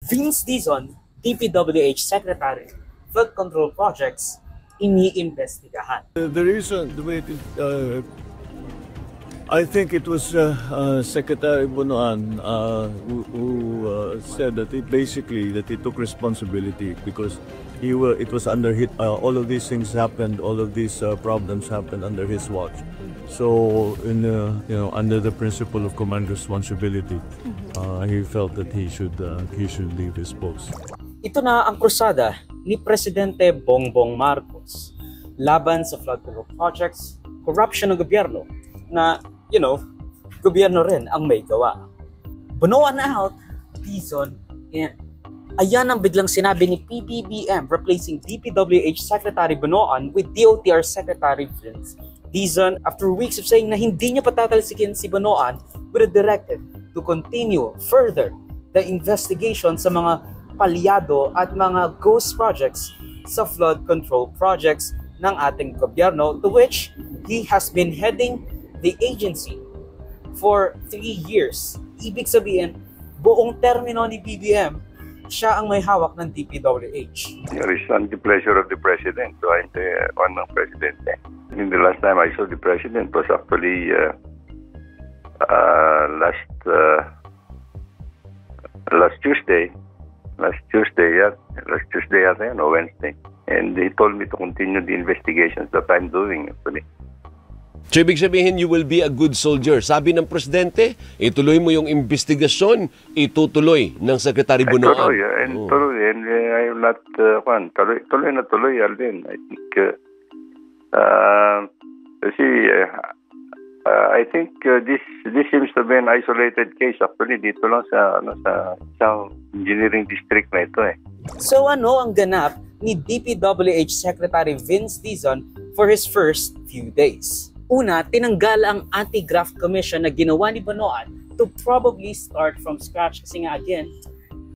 Vince Dizon, DPWH Secretary, Flood Control Projects, iniimbestigahan. The reason, the way I think it was Secretary Bonoan who said that he took responsibility because it was under all of these things happened, all of these problems happened under his watch. So under the principle of command responsibility, he felt that he should leave his post. Ito na ang krusada ni Presidente Bongbong Marcos laban sa flood control projects, corruption ng gobyerno na, gobyerno rin ang may gawa. Bonoan out, Dizon in. Ayan ang biglang sinabi ni PBBM replacing DPWH Secretary Bonoan with DOTR Secretary Vince Dizon after weeks of saying na hindi niya patatalsikin si Bonoan with a directive to continue further the investigation sa mga palyado at mga ghost projects sa flood control projects ng ating gobyerno, to which he has been heading the agency for 3 years. Ibig sabihin, buong termino ni BBM, siya ang may hawak ng DPWH. It's on the pleasure of the President. So I'm the one of President. In the last time I saw the President was actually last Tuesday. Last Tuesday or Wednesday. And he told me to continue the investigations that I'm doing actually. So ibig sabihin, you will be a good soldier. Sabi ng Presidente, ituloy mo yung investigasyon, itutuloy ng Secretary Bonoan. Tuloy, and I will not, tuloy na tuloy, Alvin. I think, I think this seems to be an isolated case actually dito lang sa isang engineering district na ito . So ano ang ganap ni DPWH Secretary Vince Dizon for his first few days? Una, tinanggal ang anti-graft commission na ginawa ni Bonoan to probably start from scratch kasi nga again,